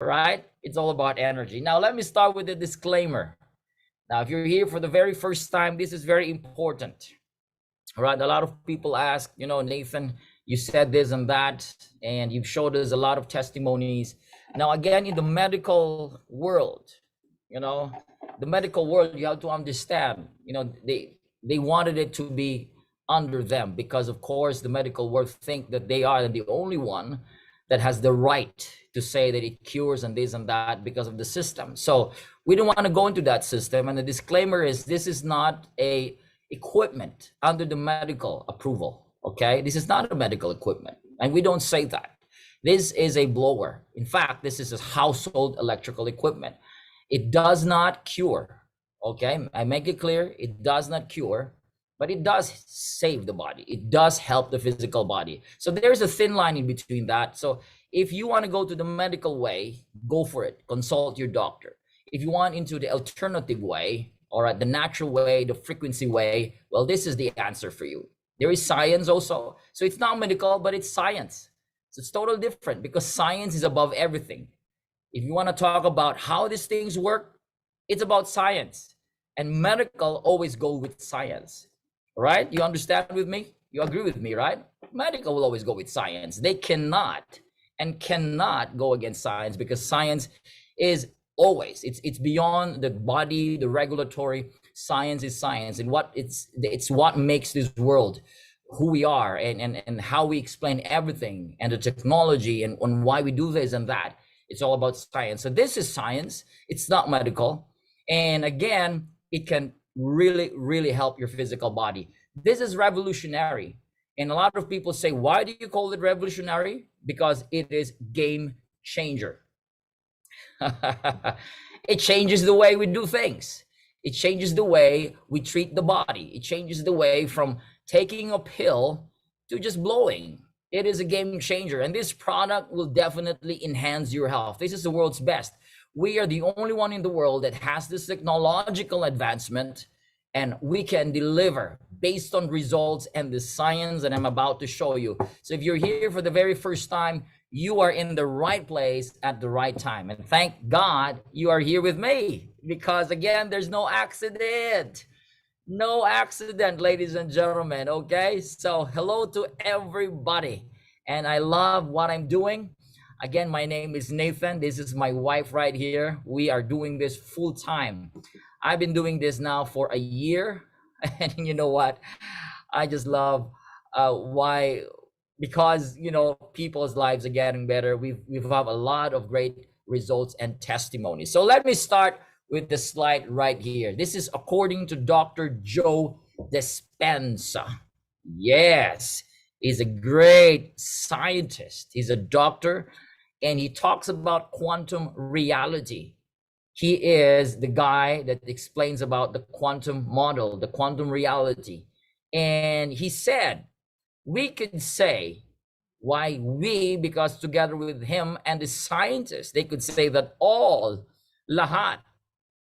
right? It's all about energy. Now, let me start with a disclaimer. Now, if you're here for the very first time, this is very important, right? A lot of people ask, Nathan, you said this and that, and you've showed us a lot of testimonies. Now, again, in the medical world, you know, the medical world, you have to understand, they wanted it to be under them because, of course, the medical world think that they are the only one that has the right to say that it cures and this and that because of the system. So we don't want to go into that system. And the disclaimer is this is not a equipment under the medical approval. Okay, this is not a medical equipment, and we don't say that. This is a blower. In fact, this is a household electrical equipment. It does not cure. Okay, I make it clear, it does not cure, but it does save the body. It does help the physical body. So there's a thin line in between that. So if you want to go to the medical way, go for it. Consult your doctor. If you want into the alternative way, or the natural way, the frequency way, well, this is the answer for you. There is science also. So it's not medical, but it's science. So it's totally different because science is above everything. If you want to talk about how these things work, it's about science. And medical always go with science, right? You understand with me? You agree with me, right? Medical will always go with science. They cannot go against science because science is always, it's beyond the body, the regulatory. Science is science, and it's what makes this world who we are, and how we explain everything, and the technology, and on why we do this and that. It's all about science. So this is science. It's not medical. And again, it can really, really help your physical body. This is revolutionary. And a lot of people say, why do you call it revolutionary? Because it is game changer. It changes the way we do things. It changes the way we treat the body. It changes the way from taking a pill to just blowing. It is a game changer. And this product will definitely enhance your health. This is the world's best. We are the only one in the world that has this technological advancement, and we can deliver based on results and the science that I'm about to show you. So if you're here for the very first time, you are in the right place at the right time. And thank God you are here with me, because again, there's no accident. No accident, ladies and gentlemen, okay? So hello to everybody. And I love what I'm doing. Again, my name is Nathan. This is my wife right here. We are doing this full time. I've been doing this now for a year. And you know what? I just love why, because, people's lives are getting better. We've have a lot of great results and testimonies. So let me start with the slide right here. This is according to Dr. Joe Dispenza. Yes, he's a great scientist. He's a doctor, and he talks about quantum reality. He is the guy that explains about the quantum model, the quantum reality. And he said, we could say why because together with him and the scientists, they could say that all, lahat,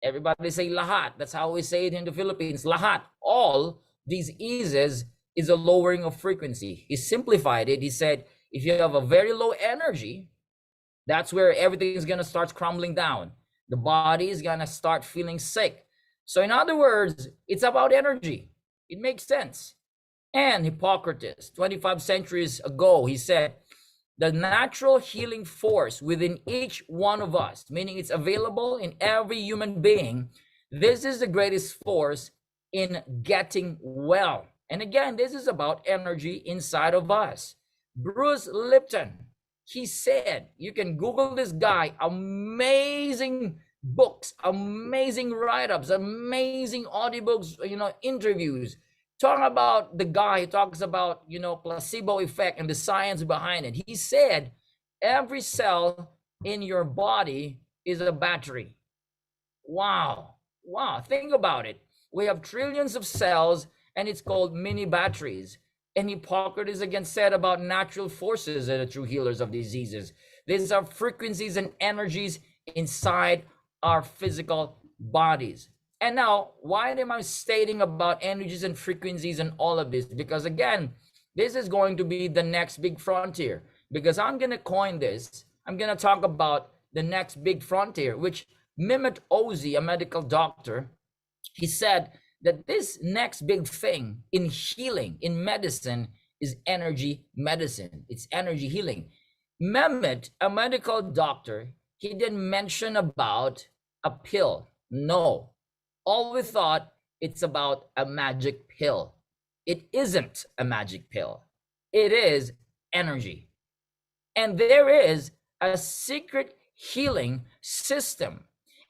everybody say lahat. That's how we say it in the Philippines. Lahat. All diseases is a lowering of frequency. He simplified it. He said, if you have a very low energy, that's where everything is going to start crumbling down. The body is going to start feeling sick. So in other words, it's about energy. It makes sense. And Hippocrates, 25 centuries ago, he said, the natural healing force within each one of us, meaning it's available in every human being, this is the greatest force in getting well. And again, this is about energy inside of us. Bruce Lipton, he said, you can Google this guy, amazing books, amazing write-ups, amazing audiobooks, interviews. Talk about the guy who talks about, placebo effect and the science behind it. He said, every cell in your body is a battery. Wow. Think about it. We have trillions of cells, and it's called mini batteries. And Hippocrates again said about natural forces that are true healers of diseases. These are frequencies and energies inside our physical bodies. And now, why am I stating about energies and frequencies and all of this? Because again, this is going to be the next big frontier. Because I'm going to coin this. I'm going to talk about the next big frontier, which Mehmet Ozi, a medical doctor, he said that this next big thing in healing, in medicine, is energy medicine. It's energy healing. Mehmet, a medical doctor, he didn't mention about a pill. No. All we thought it's about a magic pill. It isn't a magic pill. It is energy. And there is a secret healing system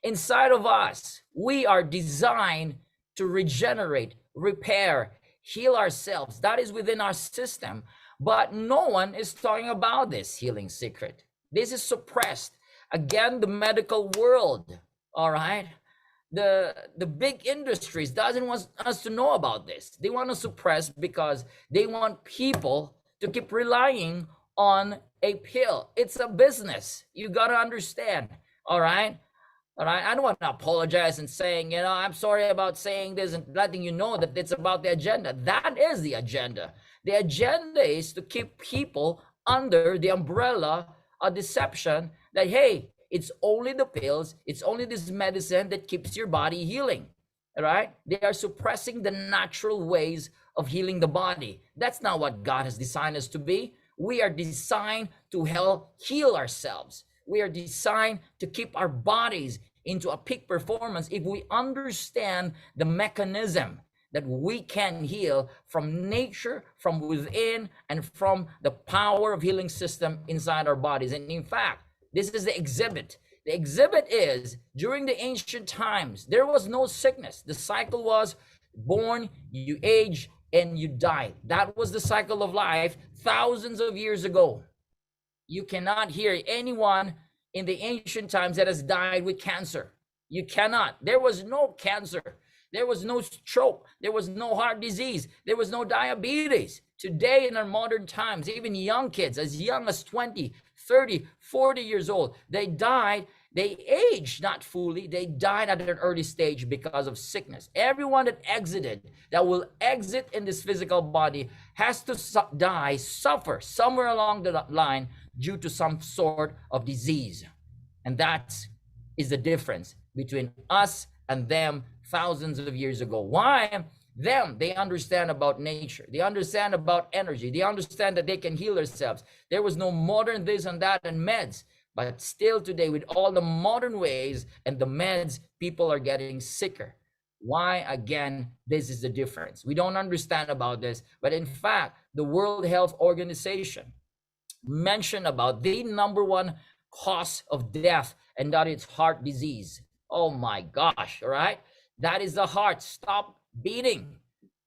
inside of us. We are designed to regenerate, repair, heal ourselves. That is within our system. But no one is talking about this healing secret. This is suppressed. Again, the medical world, all right? The big industries doesn't want us to know about this. They want to suppress because they want people to keep relying on a pill. It's a business. You got to understand, all right? All right, I don't want to apologize and saying, you know, I'm sorry about saying this and letting you know that it's about the agenda. That is the agenda. The agenda is to keep people under the umbrella of deception that, hey, it's only the pills, it's only this medicine that keeps your body healing, all right? They are suppressing the natural ways of healing the body. That's not what God has designed us to be. We are designed to help heal ourselves. We are designed to keep our bodies into a peak performance if we understand the mechanism that we can heal from nature, from within, and from the power of healing system inside our bodies. And in fact, this is the exhibit. The exhibit is, during the ancient times, there was no sickness. The cycle was born, you age, and you die. That was the cycle of life thousands of years ago. You cannot hear anyone in the ancient times that has died with cancer. You cannot. There was no cancer. There was no stroke. There was no heart disease. There was no diabetes. Today in our modern times, even young kids as young as 20, 30, 40 years old, they died. They aged not fully. They died at an early stage because of sickness. Everyone that exited, that will exit in this physical body, has to die, suffer somewhere along the line due to some sort of disease. And that is the difference between us and them thousands of years ago. Why? Them, they understand about nature. They understand about energy. They understand that they can heal themselves. There was no modern this and that and meds. But still today, with all the modern ways and the meds, people are getting sicker. Why? Again, this is the difference. We don't understand about this. But in fact, the World Health Organization mentioned about the number one cause of death, and that is heart disease. Oh my gosh, all right? That is the heart. Stop beating.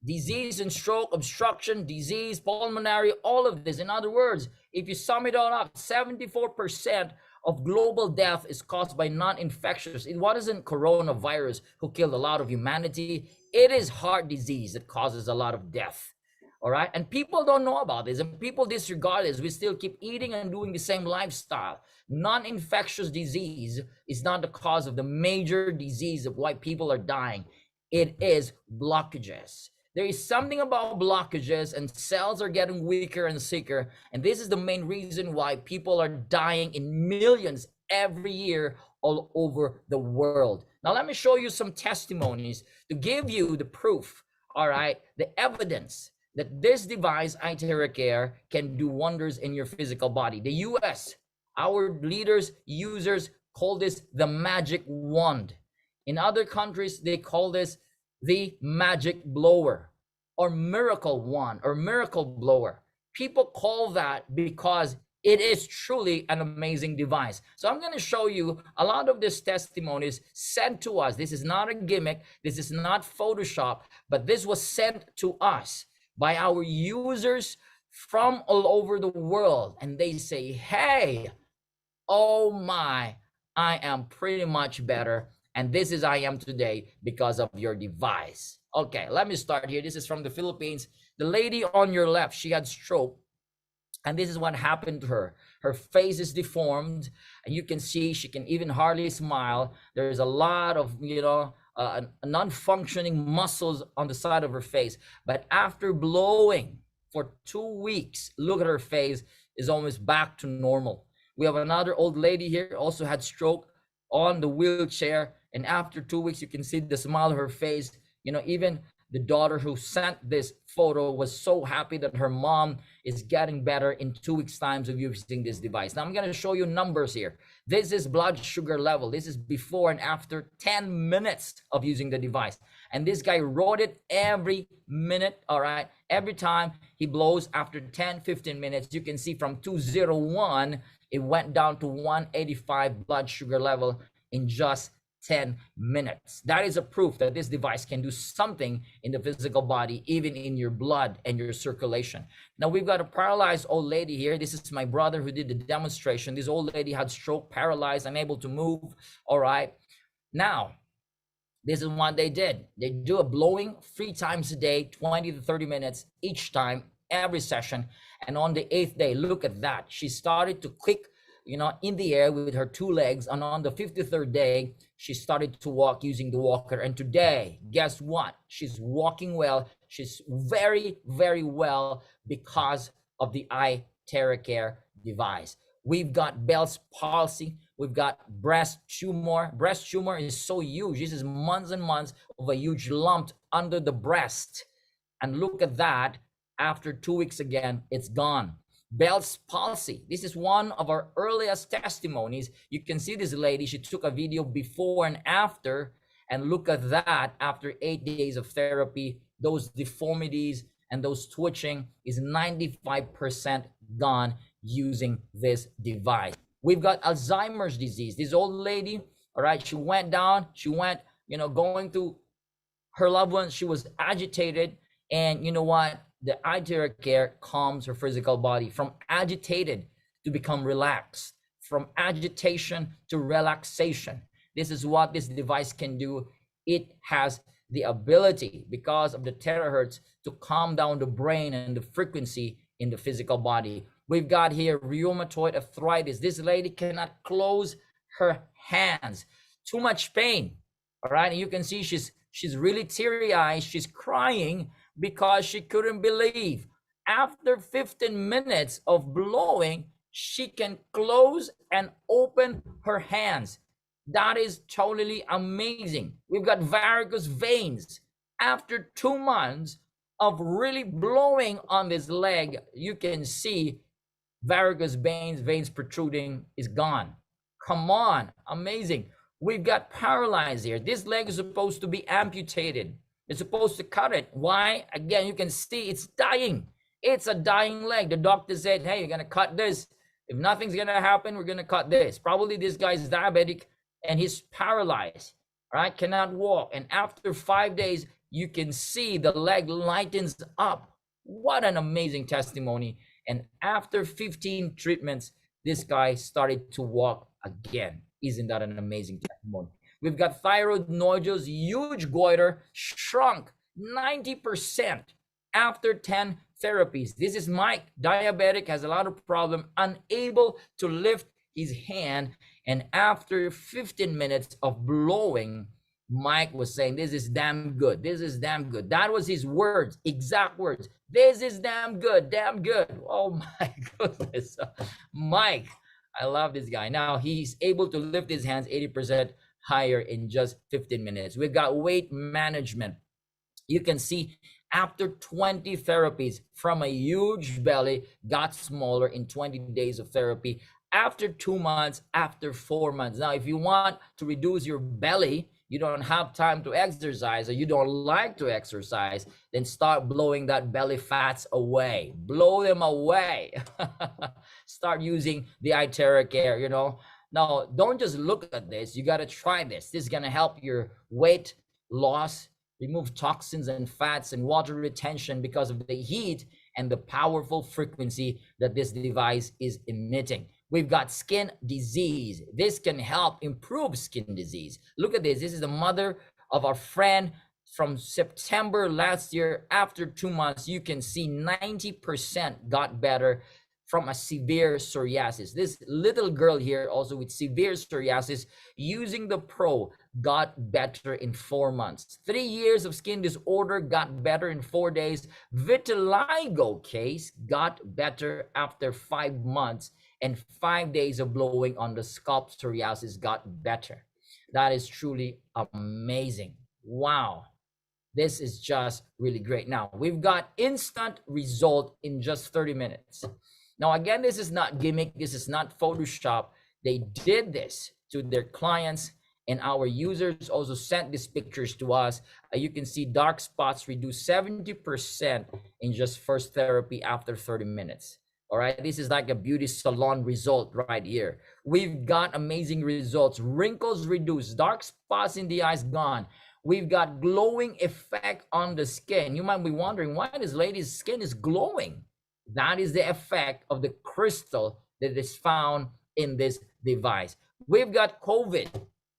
Disease and stroke, obstruction, disease, pulmonary, all of this. In other words, if you sum it all up, 74% of global death is caused by non-infectious. It wasn't coronavirus who killed a lot of humanity. It is heart disease that causes a lot of death. All right. And people don't know about this, and people disregard this. We still keep eating and doing the same lifestyle. Non-infectious disease is not the cause of the major disease of why people are dying. It is blockages. There is something about blockages, and cells are getting weaker and sicker. And this is the main reason why people are dying in millions every year all over the world. Now, let me show you some testimonies to give you the proof, all right, the evidence that this device, IteraCare, can do wonders in your physical body. The US, our leaders, users call this the magic wand. In other countries, they call this the magic blower or miracle wand or miracle blower. People call that because it is truly an amazing device. So I'm going to show you a lot of these testimonies sent to us. This is not a gimmick. This is not Photoshop, but this was sent to us by our users from all over the world. And they say, hey, oh my, I am pretty much better. And this is I am today because of your device. Okay, let me start here. This is from the Philippines. The lady on your left, she had stroke. And this is what happened to her. Her face is deformed. And you can see she can even hardly smile. There's a lot of, non-functioning muscles on the side of her face. But after blowing for 2 weeks, look at her face, is almost back to normal. We have another old lady here, also had stroke, on the wheelchair, and after 2 weeks, you can see the smile on her face. You know, even the daughter who sent this photo was so happy that her mom is getting better in 2 weeks times of using this device. Now I'm going to show you numbers here. This is blood sugar level. This is before and after 10 minutes of using the device. And this guy wrote it every minute, all right? Every time he blows after 10-15 minutes, you can see from 201, it went down to 185 blood sugar level in just 10 minutes. That is a proof that this device can do something in the physical body, even in your blood and your circulation. Now we've got a paralyzed old lady here. This is my brother who did the demonstration. This old lady had stroke, paralyzed, unable to move. All right. Now, this is what they did. They do a blowing 3 times a day, 20 to 30 minutes each time, every session. And on the 8th day, look at that. She started to kick, you know, in the air with her 2 legs. And on the 53rd day, she started to walk using the walker. And today, guess what? She's walking well. She's very, very well because of the IteraCare device. We've got Bell's palsy. We've got breast tumor. Breast tumor is so huge. This is months and months of a huge lump under the breast. And look at that. After 2 weeks again, it's gone. Bell's palsy. This is one of our earliest testimonies. You can see this lady. She took a video before and after. And look at that. After 8 days of therapy, those deformities and those twitching is 95% gone using this device. We've got Alzheimer's disease. This old lady, all right, she went down, she went, you know, going to her loved ones. She was agitated. And you know what? The IteraCare calms her physical body from agitated to become relaxed, from agitation to relaxation. This is what this device can do. It has the ability, because of the terahertz, to calm down the brain and the frequency in the physical body. We've got here rheumatoid arthritis. This lady cannot close her hands. Too much pain. All right. And you can see she's really teary-eyed. She's crying because she couldn't believe. After 15 minutes of blowing, she can close and open her hands. That is totally amazing. We've got varicose veins. After 2 months of really blowing on this leg, you can see varicose veins protruding is gone. Come on, amazing. We've got paralyzed here. This leg is supposed to be amputated. It's supposed to cut it. Why? Again, you can see it's dying. It's a dying leg. The doctor said, hey, you're going to cut this. If nothing's going to happen, we're going to cut this. Probably this guy's diabetic and he's paralyzed, right? Cannot walk. And after 5 days, you can see the leg lightens up. What an amazing testimony. And after 15 treatments, this guy started to walk again. Isn't that an amazing testimony? We've got thyroid nodules, huge goiter, shrunk 90% after 10 therapies. This is Mike, diabetic, has a lot of problem, unable to lift his hand. And after 15 minutes of blowing, Mike was saying, this is damn good. This is damn good. That was his words, exact words. This is damn good, damn good. Oh my goodness. Mike, I love this guy. Now he's able to lift his hands 80% higher in just 15 minutes. We've got weight management. You can see after 20 therapies, from a huge belly, got smaller in 20 days of therapy. After 2 months, after 4 months. Now, if you want to reduce your belly, you don't have time to exercise, or you don't like to exercise, then start blowing that belly fats away. Blow them away. Start using the IteraCare, you know. Now, don't just look at this. You got to try this. This is going to help your weight loss, remove toxins and fats and water retention because of the heat and the powerful frequency that this device is emitting. We've got skin disease. This can help improve skin disease. Look at this. This is the mother of our friend from September last year. After 2 months, you can see 90% got better from a severe psoriasis. This little girl here, also with severe psoriasis, using the Pro, got better in 4 months. 3 years of skin disorder, got better in 4 days. Vitiligo case got better after 5 months. and 5 days of blowing on the scalp psoriasis got better. That is truly amazing. Wow. This is just really great. Now, we've got instant result in just 30 minutes. Now, again, this is not gimmick. This is not Photoshop. They did this to their clients, and our users also sent these pictures to us. You can see dark spots reduce 70% in just first therapy after 30 minutes. All right, this is like a beauty salon result right here. We've got amazing results. Wrinkles reduced, dark spots in the eyes gone. We've got glowing effect on the skin. You might be wondering why this lady's skin is glowing. That is the effect of the crystal that is found in this device. We've got COVID,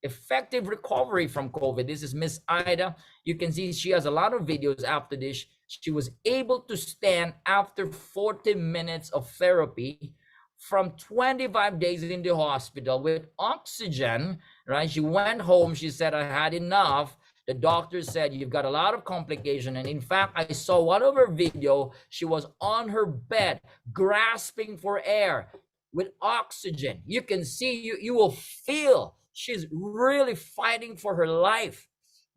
effective recovery from COVID. This is Miss Ida. You can see she has a lot of videos after this. She was able to stand after 40 minutes of therapy from 25 days in the hospital with oxygen, right? She went home. She said, I had enough. The doctor said, you've got a lot of complication. And in fact, I saw one of her video. She was on her bed, grasping for air with oxygen. You can see, you will feel she's really fighting for her life.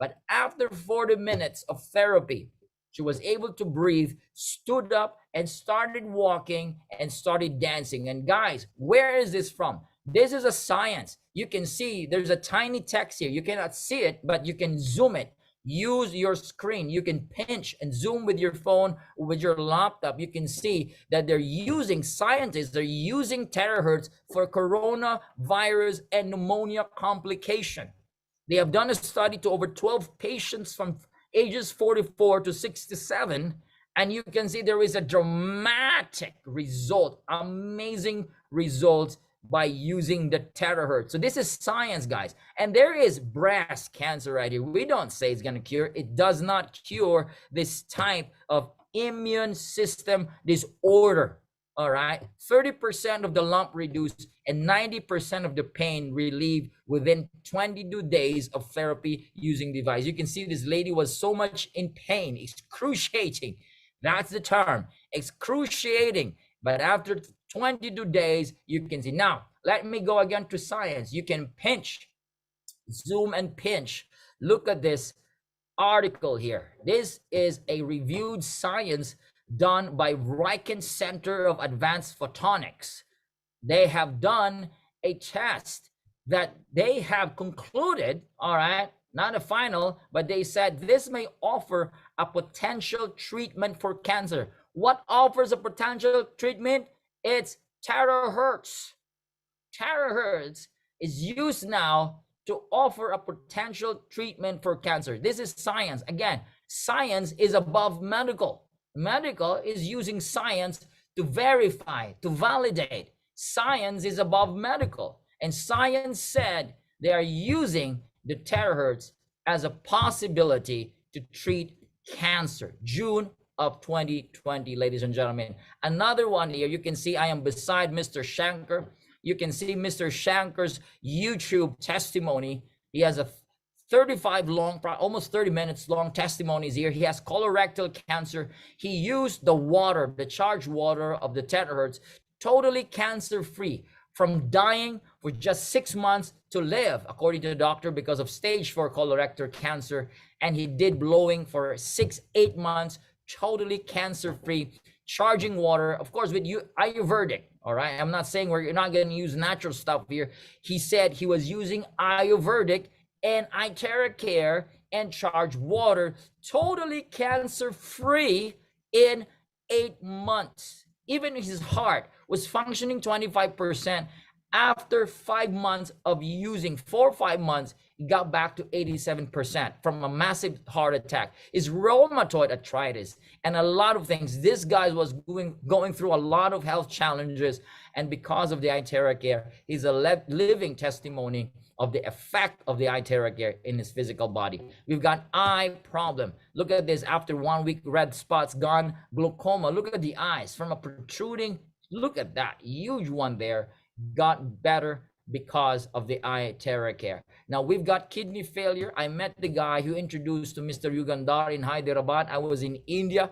But after 40 minutes of therapy, she was able to breathe, stood up, and started walking and started dancing. And guys, where is this from? This is a science. You can see there's a tiny text here. You cannot see it, but you can zoom it. Use your screen. You can pinch and zoom with your phone or with your laptop. You can see that they're using, scientists, they're using terahertz for coronavirus and pneumonia complication. They have done a study to over 12 patients from ages 44 to 67, and you can see there is a dramatic result, amazing results by using the terahertz. So this is science, guys. And there is breast cancer right here. We don't say it's going to cure. It does not cure this type of immune system disorder. All right. 30% of the lump reduced and 90% of the pain relieved within 22 days of therapy using device. You can see this lady was so much in pain, excruciating. That's the term, excruciating. But after 22 days, you can see. Now, let me go again to science. You can pinch, zoom and pinch. Look at this article here. This is a reviewed science done by Riken Center of Advanced Photonics. They have done a test that they have concluded, all right, not a final, but they said this may offer a potential treatment for cancer. What offers a potential treatment? It's terahertz. Terahertz is used now to offer a potential treatment for cancer. This is science. Again, science is above medical. Medical is using science to verify, to validate. Science is above medical. And science said they are using the terahertz as a possibility to treat cancer. June of 2020, ladies and gentlemen. Another one here, you can see I am beside Mr. Shanker. You can see Mr. Shanker's YouTube testimony. He has a 35 long, almost 30 minutes long testimonies here. He has colorectal cancer. He used the water, the charged water of the terahertz, totally cancer-free, from dying for just 6 months to live, according to the doctor, because of stage 4 colorectal cancer. And he did blowing for 6-8 months, totally cancer-free, charging water, of course, with Ayurvedic. All right, I'm not saying you're not going to use natural stuff here. He said he was using Ayurvedic and IteraCare and charged water, totally cancer-free in 8 months. Even his heart was functioning 25%. After 5 months of using, 4 or 5 months, he got back to 87% from a massive heart attack. His rheumatoid arthritis and a lot of things. This guy was going through a lot of health challenges, and because of the IteraCare, he's a living testimony of the effect of the IteraCare in his physical body. We've got eye problem. Look at this. After 1 week, red spots gone. Glaucoma. Look at the eyes from a protruding. Look at that huge one there. Got better because of the IteraCare. Now we've got kidney failure. I met the guy who introduced to Mr. Yugandhar in Hyderabad. I was in India.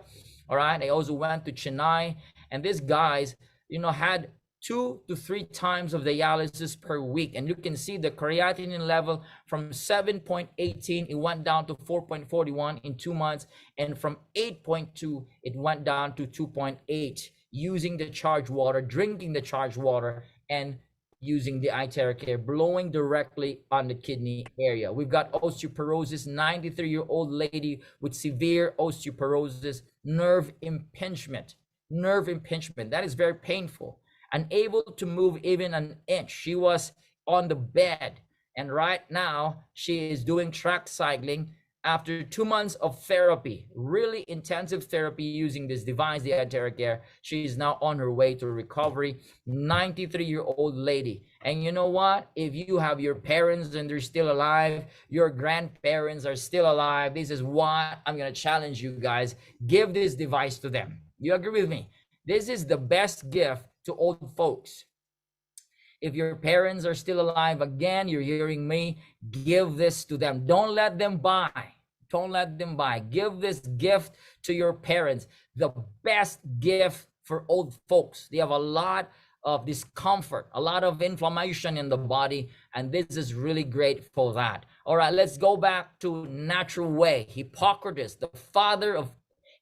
All right. I also went to Chennai, and this guy's, had 2 to 3 times of dialysis per week. And you can see the creatinine level from 7.18, it went down to 4.41 in 2 months. And from 8.2, it went down to 2.8, using the charged water, drinking the charged water, and using the IteraCare, blowing directly on the kidney area. We've got osteoporosis, 93-year-old lady with severe osteoporosis, nerve impingement. That is very painful. Unable to move even an inch. She was on the bed, and right now she is doing track cycling after 2 months of therapy, really intensive therapy using this device, the IteraCare. She is now on her way to recovery. 93-year-old lady. And you know what? If you have your parents and they're still alive, your grandparents are still alive, this is what I'm going to challenge you guys. Give this device to them. You agree with me? This is the best gift to old folks. If your parents are still alive, again, you're hearing me, give this to them. Don't let them buy. Don't let them buy. Give this gift to your parents. The best gift for old folks. They have a lot of discomfort, a lot of inflammation in the body, and this is really great for that. All right, let's go back to natural way. Hippocrates, the father of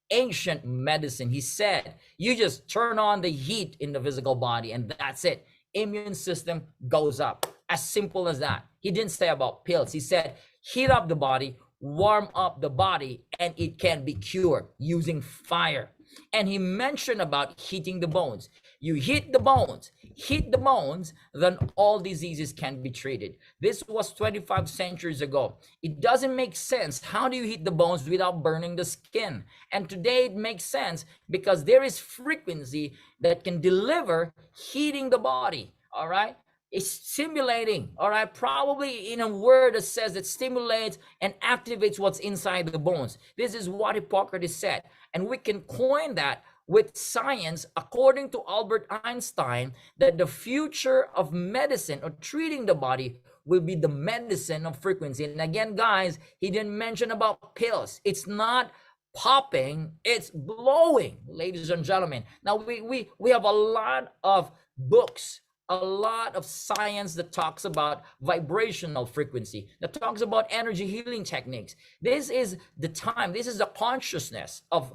ancient medicine, he said, you just turn on the heat in the physical body and that's it. Immune system goes up. As simple as that. He didn't say about pills. He said, heat up the body, warm up the body, and it can be cured using fire. And he mentioned about heating the bones. You heat the bones, then all diseases can be treated. This was 25 centuries ago. It doesn't make sense. How do you heat the bones without burning the skin? And today it makes sense because there is frequency that can deliver heating the body, all right? It's stimulating, all right? Probably in a word that says it stimulates and activates what's inside the bones. This is what Hippocrates said. And we can coin that with science, according to Albert Einstein, that the future of medicine or treating the body will be the medicine of frequency. And again, guys, he didn't mention about pills. It's not popping, it's blowing, ladies and gentlemen. Now, we have a lot of books, a lot of science that talks about vibrational frequency, that talks about energy healing techniques. This is the time, this is the consciousness of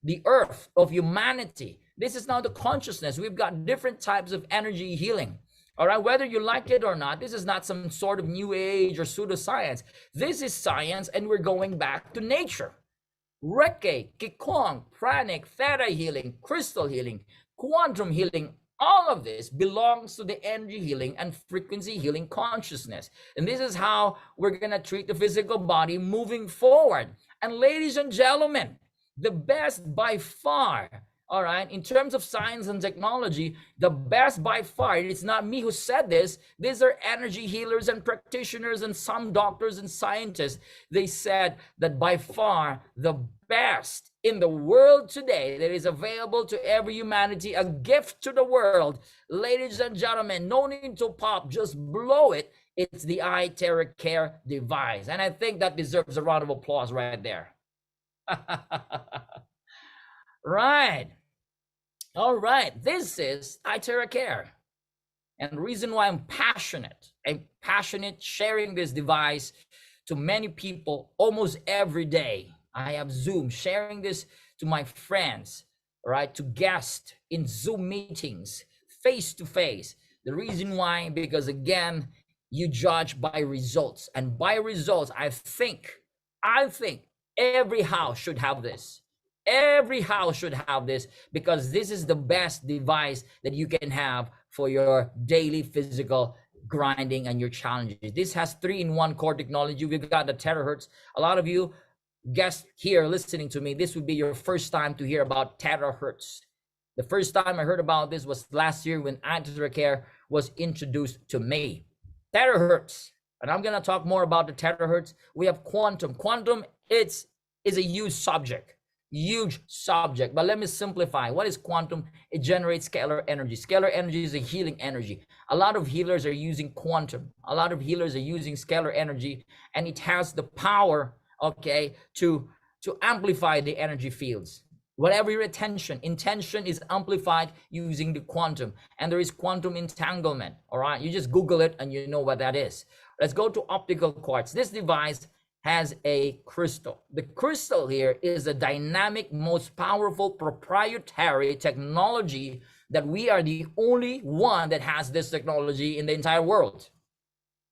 the earth, of humanity. This is now the consciousness. We've got different types of energy healing. All right, whether you like it or not, this is not some sort of new age or pseudoscience. This is science, and we're going back to nature. Reiki, Qigong, pranic, theta healing, crystal healing, quantum healing, all of this belongs to the energy healing and frequency healing consciousness. And this is how we're going to treat the physical body moving forward. And ladies and gentlemen, the best by far, all right, in terms of science and technology, the best by far, it's not me who said this, these are energy healers and practitioners and some doctors and scientists. They said that by far the best in the world today that is available to every humanity, a gift to the world, ladies and gentlemen, no need to pop, just blow it. It's the IteraCare device. And I think that deserves a round of applause right there. Right. All right, this is IteraCare. And the reason why I'm passionate sharing this device to many people almost every day. I have Zoom, sharing this to my friends, right, to guests in Zoom meetings, face to face. The reason why, because again, you judge by results. And by results, I think every house should have this. Every house should have this because this is the best device that you can have for your daily physical grinding and your challenges. This has 3-in-1 core technology. We've got the terahertz. A lot of you guests here listening to me, this would be your first time to hear about terahertz. The first time I heard about this was last year when IteraCare was introduced to me. Terahertz. And I'm going to talk more about the terahertz. We have quantum. Quantum, is a huge subject. But let me simplify. What is quantum? It generates scalar energy. Scalar energy is a healing energy. A lot of healers are using quantum. A lot of healers are using scalar energy, and it has the power, okay, to amplify the energy fields. Whatever your intention is amplified using the quantum, and there is quantum entanglement. All right, you just Google it and you know what that is. Let's go to optical quartz. This device has a crystal. The crystal here is a dynamic, most powerful proprietary technology that we are the only one that has this technology in the entire world.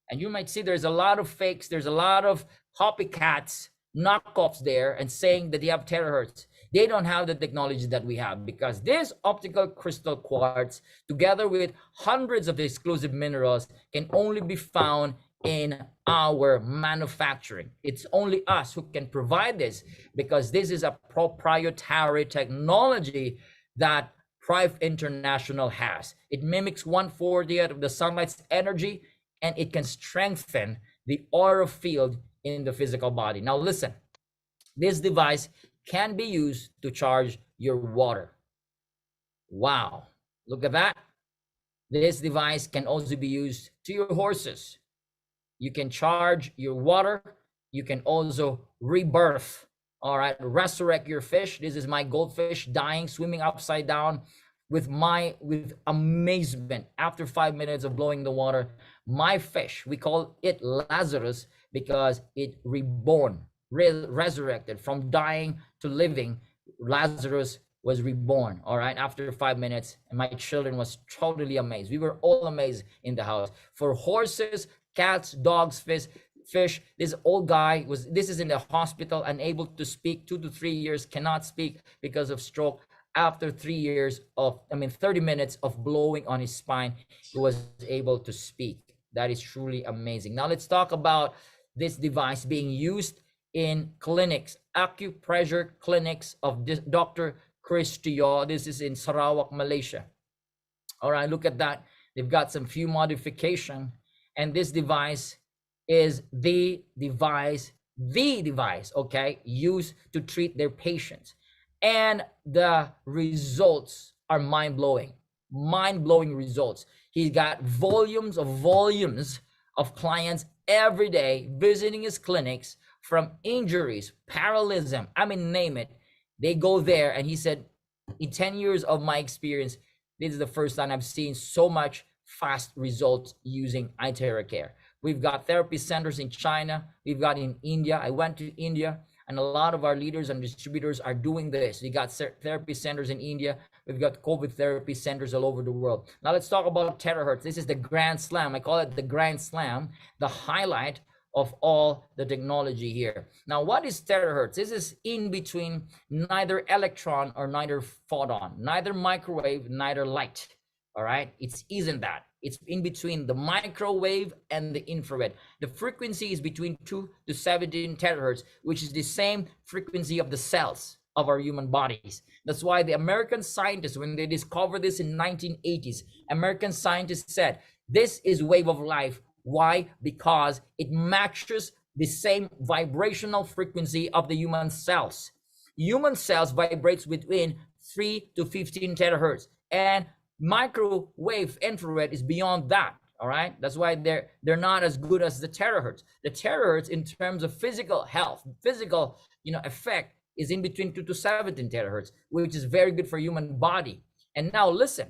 And you might see there's a lot of fakes, there's a lot of copycats, knockoffs there, and saying that they have terahertz. They don't have the technology that we have, because this optical crystal quartz, together with hundreds of exclusive minerals, can only be found in our manufacturing. It's only us who can provide this, because this is a proprietary technology that Prive International has. It mimics 1/40th of the sunlight's energy, and it can strengthen the aura field in the physical body. Now listen, this device can be used to charge your water. Wow, look at that. This device can also be used to your horses. You can charge your water. You can also rebirth, all right, resurrect your fish. This is my goldfish dying, swimming upside down with amazement. After 5 minutes of blowing the water, my fish, we call it Lazarus because it reborn, resurrected from dying to living. Lazarus was reborn, all right, after 5 minutes, and my children was totally amazed. We were all amazed in the house. For horses, cats, dogs, fish, this old guy this is in the hospital, unable to speak, 2 to 3 years, cannot speak because of stroke. After 30 minutes of blowing on his spine, he was able to speak. That is truly amazing. Now let's talk about this device being used in clinics, acupressure clinics of Dr. Chris Tio. This is in Sarawak, Malaysia. All right, look at that. They've got some few modification, and this device is the device, okay, used to treat their patients. And the results are mind-blowing results. He's got volumes of clients every day visiting his clinics, from injuries, parallelism, I mean, name it. They go there, and he said, in 10 years of my experience, this is the first time I've seen so much fast results using IteraCare. We've got therapy centers in China. We've got in India. I went to India, and a lot of our leaders and distributors are doing this. We got therapy centers in India. We've got COVID therapy centers all over the world. Now let's talk about terahertz. This is the grand slam. I call it the grand slam, the highlight of all the technology here. Now, what is terahertz? This is in between neither electron or neither photon, neither microwave, neither light. All right, isn't that. It's in between the microwave and the infrared. The frequency is between 2 to 17 terahertz, which is the same frequency of the cells of our human bodies. That's why the American scientists, when they discovered this in 1980s, American scientists said, this is wave of life. Why? Because it matches the same vibrational frequency of the human cells. Human cells vibrates between 3 to 15 terahertz, and microwave infrared is beyond that. All right, that's why they're not as good as the terahertz. The terahertz, in terms of physical health, physical effect, is in between 2 to 17 terahertz, which is very good for human body. And now listen,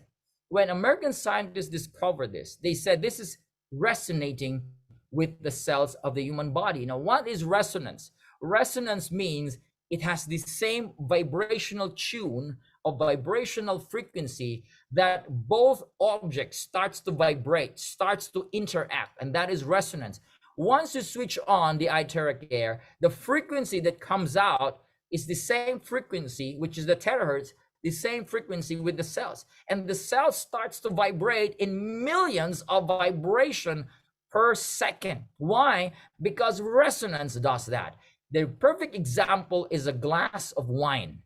when American scientists discovered this, they said this is resonating with the cells of the human body. Now, what is resonance? Resonance means it has the same vibrational tune of vibrational frequency that both objects starts to vibrate, starts to interact, and that is resonance. Once you switch on the IteraCare, the frequency that comes out is the same frequency, which is the terahertz, the same frequency with the cells. And the cell starts to vibrate in millions of vibration per second. Why? Because resonance does that. The perfect example is a glass of wine.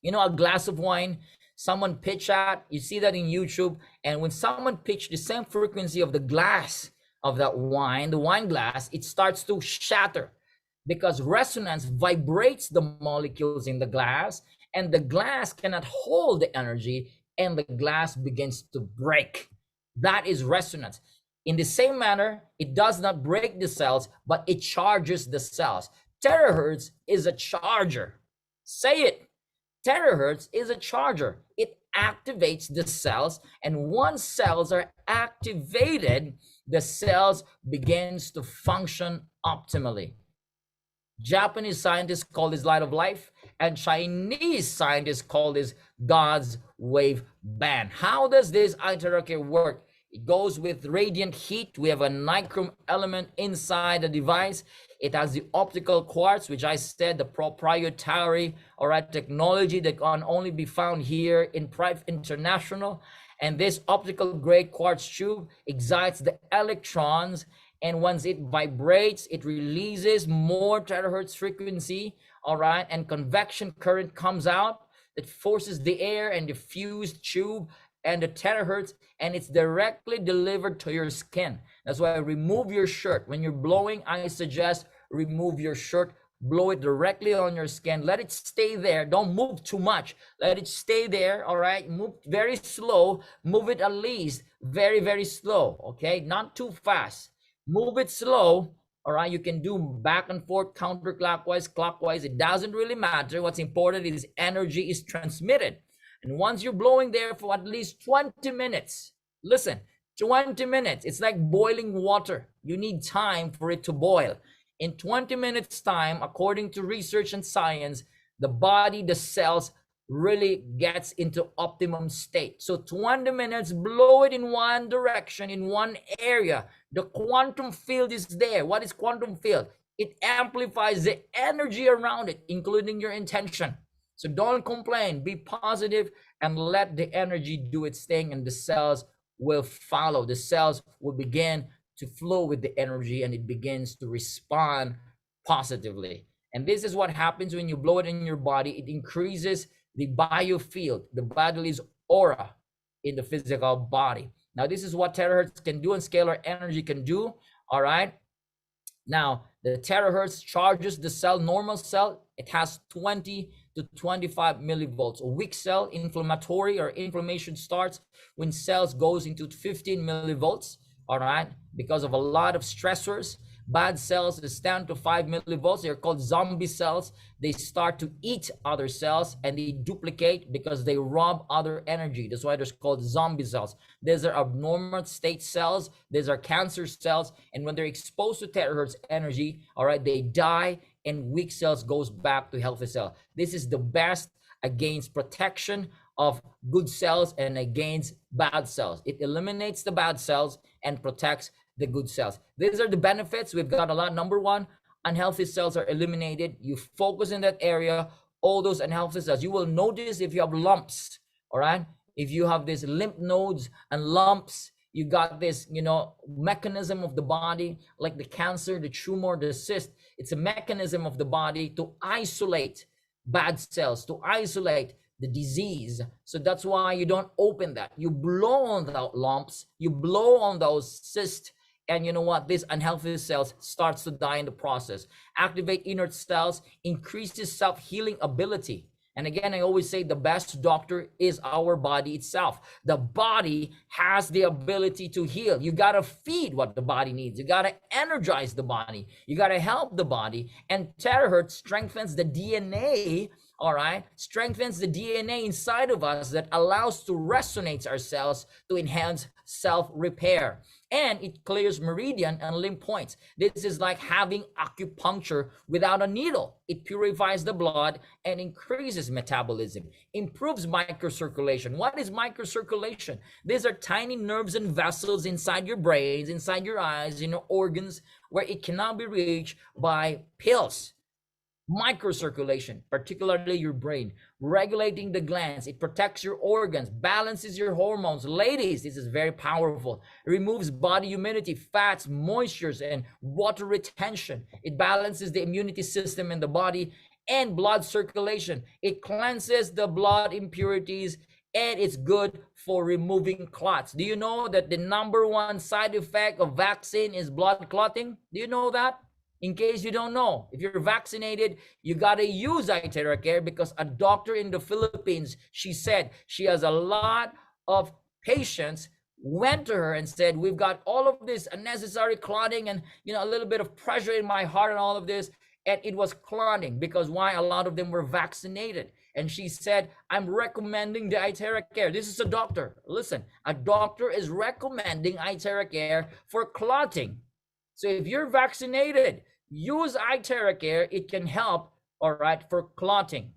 A glass of wine, someone pitch at, you see that in YouTube, and when someone pitch the same frequency of the glass of that wine, the wine glass, it starts to shatter, because resonance vibrates the molecules in the glass, and the glass cannot hold the energy, and the glass begins to break. That is resonance. In the same manner, it does not break the cells, but it charges the cells. Terahertz is a charger. Say it. Terahertz is a charger. It activates the cells, and once cells are activated, the cells begins to function optimally. Japanese scientists call this light of life, and Chinese scientists call this God's wave band. How does this IteraCare work? It goes with radiant heat. We have a nichrome element inside the device. It has the optical quartz, which I said, the proprietary technology that can only be found here in Private International. And this optical grade quartz tube excites the electrons, and once it vibrates, it releases more terahertz frequency, and convection current comes out that forces the air and the fused tube and the terahertz, and it's directly delivered to your skin. That's why I remove your shirt. When you're blowing, I suggest remove your shirt, blow it directly on your skin, let it stay there, don't move too much, let it stay there. Move very slow, move it at least very, very slow, okay, not too fast, move it slow. You can do back and forth, counterclockwise, clockwise, it doesn't really matter. What's important is energy is transmitted. And once you're blowing there for at least 20 minutes, listen, 20 minutes, it's like boiling water. You need time for it to boil. In 20 minutes time, according to research and science, the body, the cells really gets into optimum state. So 20 minutes, blow it in one direction, in one area. The quantum field is there. What is quantum field? It amplifies the energy around it, including your intention. So don't complain, be positive, and let the energy do its thing, and the cells will follow. The cells will begin to flow with the energy, and it begins to respond positively. And this is what happens when you blow it in your body. It increases the biofield, the body's aura in the physical body. Now, this is what terahertz can do and scalar energy can do. All right. Now, the terahertz charges the cell, normal cell. It has 20 to 25 millivolts. A weak cell, inflammatory or inflammation starts when cells goes into 15 millivolts. All right, because of a lot of stressors. Bad cells is 10 to 5 millivolts. They're called zombie cells. They start to eat other cells and they duplicate because they rob other energy. That's why they're called zombie cells. These are abnormal state cells. These are cancer cells. And when they're exposed to terahertz energy, they die, and weak cells goes back to healthy cell. This is the best against protection of good cells and against bad cells. It eliminates the bad cells and protects the good cells. These are the benefits. We've got a lot. Number one, unhealthy cells are eliminated. You focus in that area, all those unhealthy cells. You will notice if you have lumps, if you have these lymph nodes and lumps, you got this, mechanism of the body, like the cancer, the tumor, the cyst. It's a mechanism of the body to isolate bad cells, to isolate the disease. So that's why you don't open that. You blow on the lumps, you blow on those cysts, and you know what? These unhealthy cells starts to die in the process. Activate inert cells, increases self-healing ability. And again, I always say the best doctor is our body itself. The body has the ability to heal. You got to feed what the body needs. You got to energize the body. You got to help the body. And terahertz strengthens the DNA, strengthens the DNA inside of us that allows to resonate our cells to enhance self-repair. And it clears meridian and lymph points. This is like having acupuncture without a needle. It purifies the blood and increases metabolism, improves microcirculation. What is microcirculation? These are tiny nerves and vessels inside your brains, inside your eyes, in your organs, where it cannot be reached by pills. Microcirculation, particularly your brain, regulating the glands. It protects your organs, balances your hormones. Ladies, this is very powerful. It removes body humidity, fats, moistures, and water retention. It balances the immunity system in the body and blood circulation. It cleanses the blood impurities, and it's good for removing clots. Do you know that the number one side effect of vaccine is blood clotting? Do you know that? In case you don't know, if you're vaccinated, you got to use IteraCare, because a doctor in the Philippines, she said she has a lot of patients went to her and said, we've got all of this unnecessary clotting and, a little bit of pressure in my heart and all of this. And it was clotting because why? A lot of them were vaccinated. and she said, I'm recommending the IteraCare. This is a doctor. Listen, a doctor is recommending IteraCare for clotting. So if you're vaccinated, use IteraCare. It can help, all right, for clotting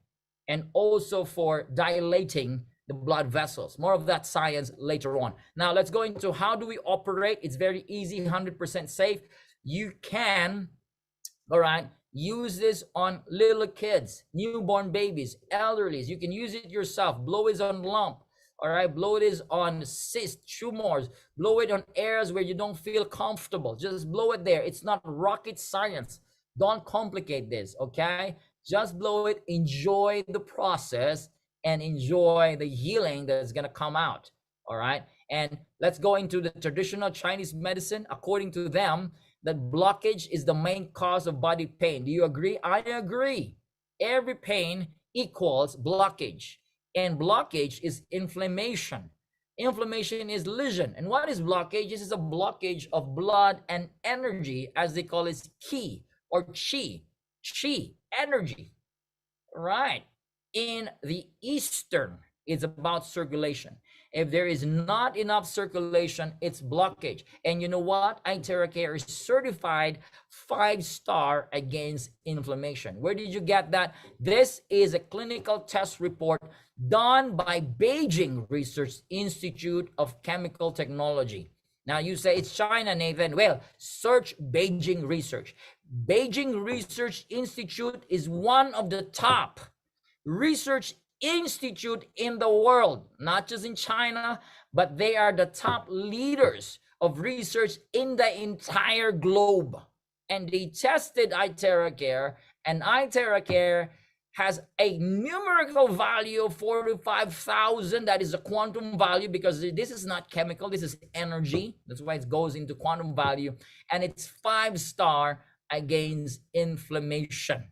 and also for dilating the blood vessels. More of that science later on. Now let's go into how do we operate. It's very easy, 100% safe. You can, all right, use this on little kids, newborn babies, elderlies. You can use it yourself. Blow it on lump, all right, blow it on cysts, tumors, blow it on areas where you don't feel comfortable. Just blow it there. It's not rocket science. Don't complicate this, okay? Just blow it, enjoy the process, and enjoy the healing that's gonna come out, all right? And let's go into the traditional Chinese medicine. According to them, that blockage is the main cause of body pain. Do you agree? I agree. Every pain equals blockage, and blockage is inflammation. Inflammation is lesion. And what is blockage? This is a blockage of blood and energy, as they call it, qi or chi. Chi, energy, right? In the Eastern, it's about circulation. If there is not enough circulation, it's blockage. And you know what? IteraCare is certified 5-star against inflammation. Where did you get that? This is a clinical test report done by Beijing Research Institute of Chemical Technology. Now you say it's China, Nathan. Well, search Beijing Research. Beijing Research Institute is one of the top research institute in the world, not just in China, but they are the top leaders of research in the entire globe. And they tested IteraCare, and IteraCare has a numerical value of 45,000. That is a quantum value, because this is not chemical, this is energy. That's why it goes into quantum value. And it's 5-star against inflammation.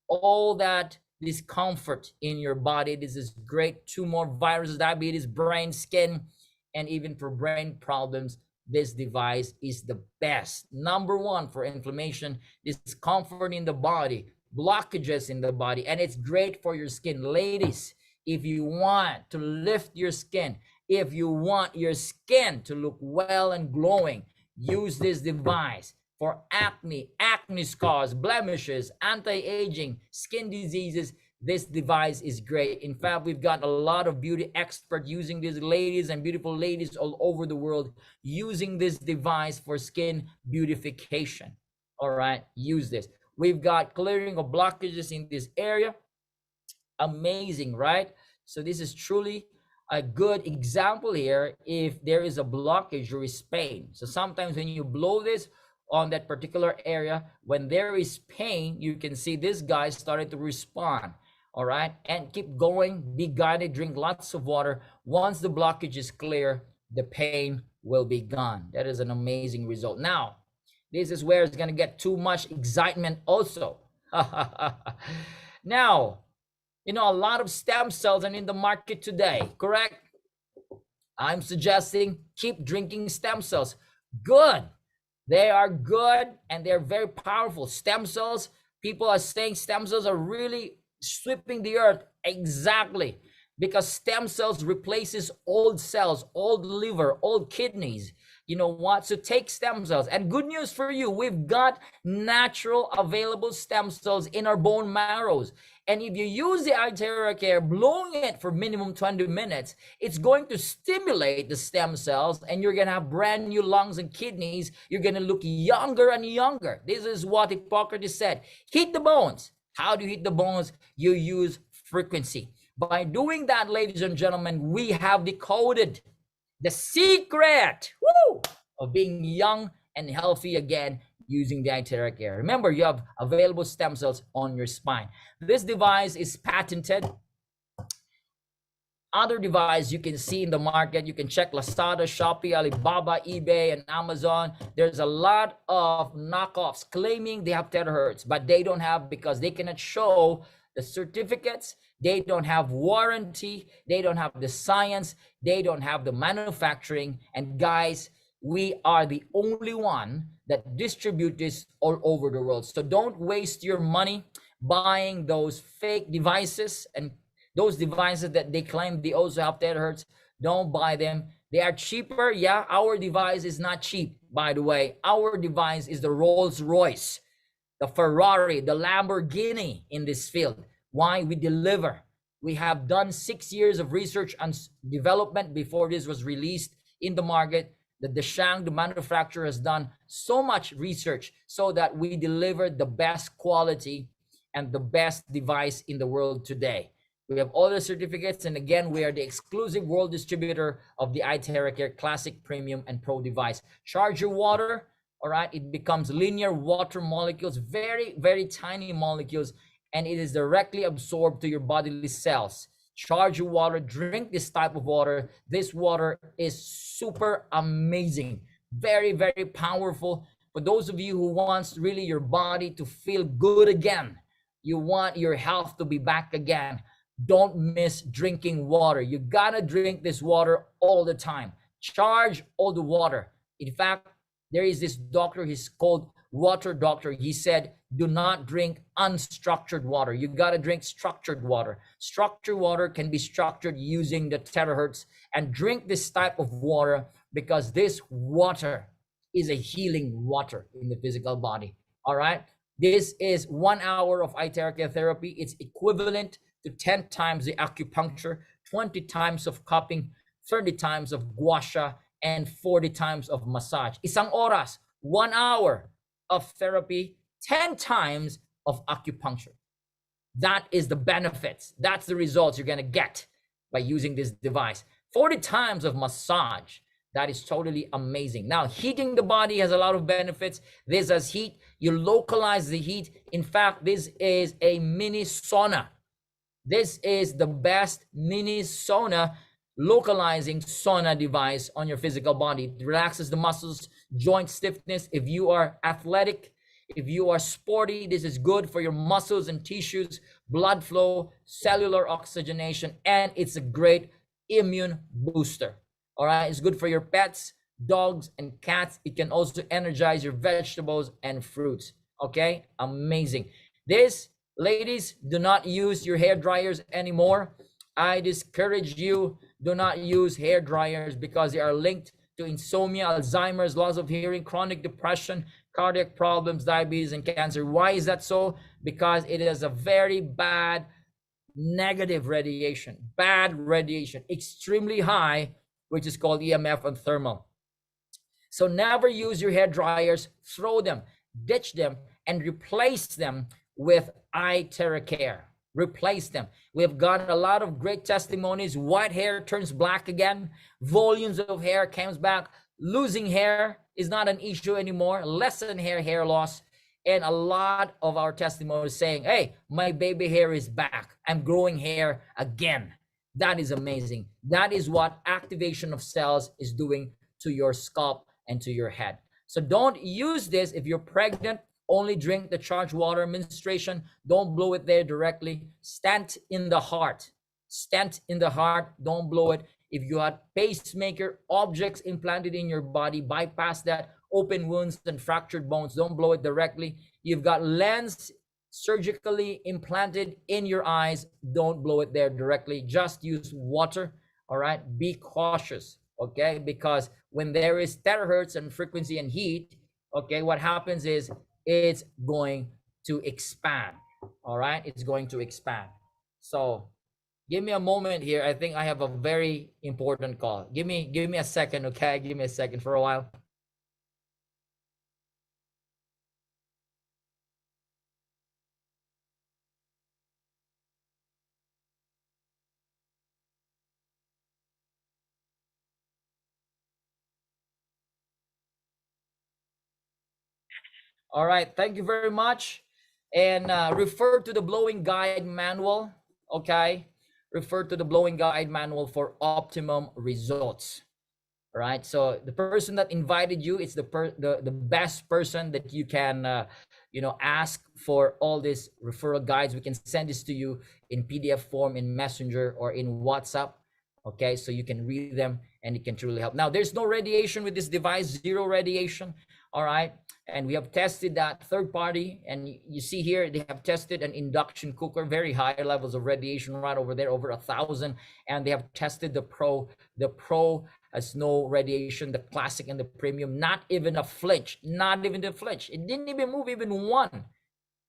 All that discomfort in your body. This is great. Tumor, viruses, diabetes, brain, skin, and even for brain problems, this device is the best. Number one for inflammation, discomfort in the body, blockages in the body, and it's great for your skin. Ladies, if you want to lift your skin, if you want your skin to look well and glowing, use this device. For acne, acne scars, blemishes, anti-aging, skin diseases, this device is great. In fact, we've got a lot of beauty experts using this, ladies and beautiful ladies all over the world using this device for skin beautification. All right, use this. We've got clearing of blockages in this area. Amazing, right? So this is truly a good example here. If there is a blockage, there is pain. So sometimes when you blow this on that particular area, when there is pain, you can see this guy started to respond. All right, and keep going, be guided, drink lots of water. Once the blockage is clear, the pain will be gone. That is an amazing result. Now, this is where it's gonna get too much excitement also. Now, you know, a lot of stem cells are in the market today, correct? I'm suggesting keep drinking stem cells. Good. They are good and they're very powerful. Stem cells, people are saying stem cells are really sweeping the earth. Exactly. Because stem cells replaces old cells, old liver, old kidneys. You know what? So take stem cells. And good news for you, we've got natural available stem cells in our bone marrows. And if you use the IteraCare, blowing it for minimum 20 minutes, it's going to stimulate the stem cells and you're going to have brand new lungs and kidneys. You're going to look younger and younger. This is what Hippocrates said. Hit the bones. How do you hit the bones? You use frequency. By doing that, ladies and gentlemen, we have decoded the secret, of being young and healthy again using the IteraCare. Remember, you have available stem cells on your spine. This device is patented. Other device you can see in the market, you can check Lazada, Shopee, Alibaba, eBay, and Amazon. There's a lot of knockoffs claiming they have terahertz, but they don't have, because they cannot show the certificates. They don't have warranty. They don't have the science. They don't have the manufacturing. And guys, we are the only one that distribute this all over the world. So don't waste your money buying those fake devices and Those devices that they claim they also have terahertz, don't buy them. They are cheaper. Yeah, our device is not cheap, by the way. Our device is the Rolls Royce, the Ferrari, the Lamborghini in this field. Why? We deliver. We have done 6 years of research and development before this was released in the market. The Deshang, the manufacturer, has done so much research so that we deliver the best quality and the best device in the world today. We have all the certificates, and again, we are the exclusive world distributor of the IteraCare Classic, Premium, and Pro device. Charge your water, all right? It becomes linear water molecules, very, very tiny molecules, and it is directly absorbed to your bodily cells. Charge your water, drink this type of water. This water is super amazing, very, very powerful. For those of you who wants really your body to feel good again, you want your health to be back again, don't miss drinking water. You gotta drink this water all the time. Charge all the water. In fact, there is this doctor, he's called Water Doctor. He said, do not drink unstructured water. You gotta drink structured water. Structured water can be structured using the terahertz, and drink this type of water because this water is a healing water in the physical body. All right. This is 1 hour of IteraCare therapy. It's equivalent to 10 times the acupuncture, 20 times of cupping, 30 times of gua sha, and 40 times of massage. Isang oras, 1 hour of therapy, 10 times of acupuncture. That is the benefits. That's the results you're gonna get by using this device. 40 times of massage. That is totally amazing. Now, heating the body has a lot of benefits. This has heat. You localize the heat. In fact, this is a mini sauna. This is the best mini sauna, localizing sauna device on your physical body. It relaxes the muscles, joint stiffness. If you are athletic, if you are sporty, this is good for your muscles and tissues, blood flow, cellular oxygenation, and it's a great immune booster. All right, it's good for your pets, dogs, and cats. It can also energize your vegetables and fruits. Okay, amazing. This, ladies, do not use your hair dryers anymore. I discourage you, do not use hair dryers because they are linked to insomnia, Alzheimer's, loss of hearing, chronic depression, cardiac problems, diabetes, and cancer. Why is that so? Because it is a very bad negative radiation, bad radiation, extremely high, which is called EMF and thermal. So never use your hair dryers, throw them, ditch them, and replace them with IteraCare. Replace them. We've got a lot of great testimonies. White hair turns black again. Volumes of hair comes back. Losing hair is not an issue anymore. Lessen hair loss. And a lot of our testimonies saying, hey, my baby hair is back. I'm growing hair again. That is amazing. That is what activation of cells is doing to your scalp and to your head. So don't use this if you're pregnant. Only drink the charged water. Menstruation, don't blow it there directly. Stent in the heart. Stent in the heart, don't blow it. If you had pacemaker, objects implanted in your body, bypass that. Open wounds and fractured bones, don't blow it directly. You've got lens surgically implanted in your eyes, don't blow it there directly. Just use water. All right, be cautious. Okay, because when there is terahertz and frequency and heat, okay, what happens is it's going to expand. All right, it's going to expand. So give me a moment here. I think I have a very important call. Give me a second. Okay, give me a second for a while. All right, thank you very much. And refer to the blowing guide manual, okay? Refer to the blowing guide manual for optimum results. All right, so the person that invited you, it's the best person that you can ask for all these referral guides. We can send this to you in PDF form, in Messenger, or in WhatsApp. Okay, so you can read them and it can truly help. Now, there's no radiation with this device, zero radiation. All right, And we have tested that third party, and you see here they have tested an induction cooker, very high levels of radiation right over there, over 1,000. And they have tested the Pro. The Pro has no radiation, the classic and the premium, not even a flinch, not even a flinch. It didn't even move even one.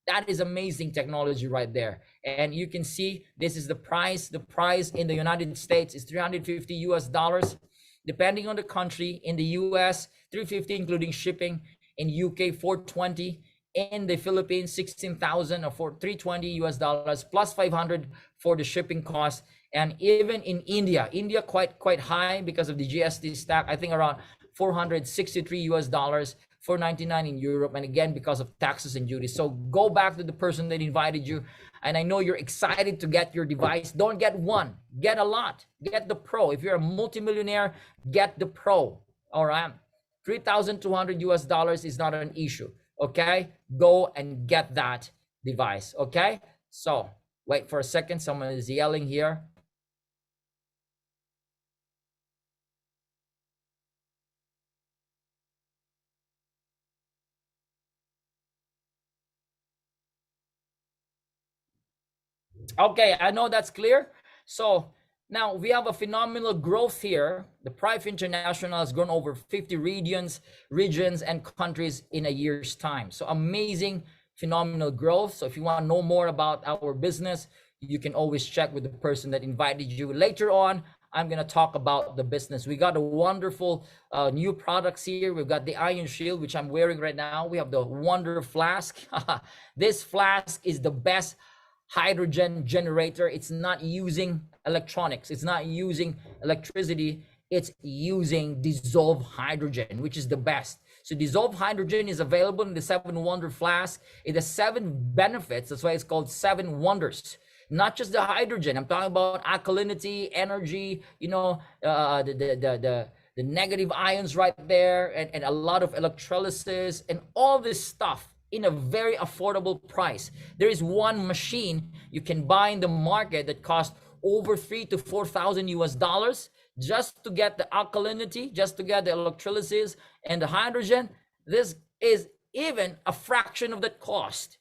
That is amazing technology right there. And you can see this is the price. The price in the United States is $350 depending on the country. In the US, $350 including shipping. In UK, $420. In the Philippines, 16,000 or $320 plus 500 for the shipping cost. And even in India quite high because of the GST stack. I think around $463, $499 in Europe, and again because of taxes and duties. So go back to the person that invited you, and I know you're excited to get your device. Don't get one, get a lot. Get the Pro. If you're a multimillionaire, get the Pro. All right, $3,200 is not an issue. Okay, go and get that device. Okay, so wait for a second, someone is yelling here. Okay, I know that's clear. So now we have a phenomenal growth here. The Prive International has grown over 50 regions and countries in a year's time. So amazing, phenomenal growth. So if you want to know more about our business, you can always check with the person that invited you. Later on, I'm going to talk about the business. We got a wonderful new products here. We've got the Iron Shield, which I'm wearing right now. We have the Wonder Flask. This flask is the best hydrogen generator. It's not using electronics, it's not using electricity, it's using dissolved hydrogen, which is the best. So dissolved hydrogen is available in the 7 Wonder Flask. It has 7 benefits. That's why it's called 7 wonders. Not just the hydrogen, I'm talking about alkalinity, energy, you know, the negative ions right there, and a lot of electrolysis and all this stuff in a very affordable price. There is one machine you can buy in the market that costs over $3,000 to $4,000 just to get the alkalinity, just to get the electrolysis and the hydrogen. This is even a fraction of that cost.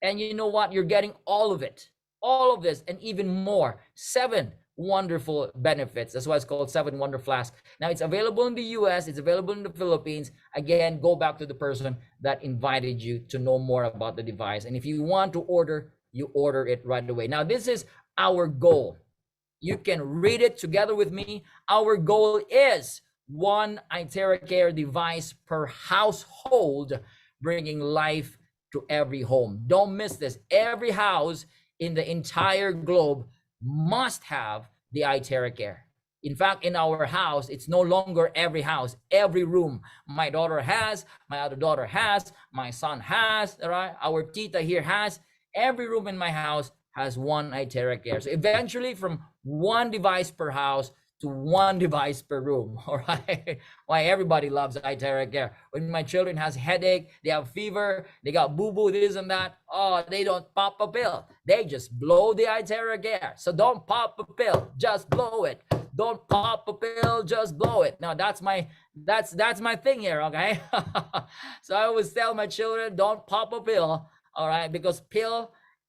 And you know what? You're getting all of it, all of this, and even more. 7 wonderful benefits. That's why it's called 7 Wonder Flask. Now it's available in the US, it's available in the Philippines. Again, go back to the person that invited you to know more about the device. And if you want to order, you order it right away. Now this is our goal. You can read it together with me. Our goal is 1 IteraCare device per household, bringing life to every home. Don't miss this. Every house in the entire globe must have the IteraCare. In fact, in our house, it's no longer every house, every room. My daughter has, my other daughter has, my son has, right? Our tita here has. Every room in my house has 1 IteraCare. So eventually, from 1 device per house to 1 device per room. All right, why everybody loves IteraCare. When my children has headache, they have fever, they got boo-boo, this and that, oh, they don't pop a pill, they just blow the IteraCare. So don't pop a pill, just blow it. Don't pop a pill, just blow it. Now that's my thing here. Okay. So I always tell my children, don't pop a pill, all right, because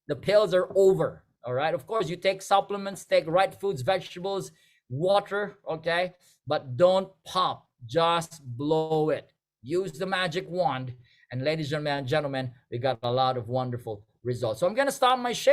the pills are over. All right, of course you take supplements, take right foods, vegetables, water, okay, but don't pop, just blow it. Use the magic wand, and ladies and gentlemen, we got a lot of wonderful results. So I'm gonna stop my share.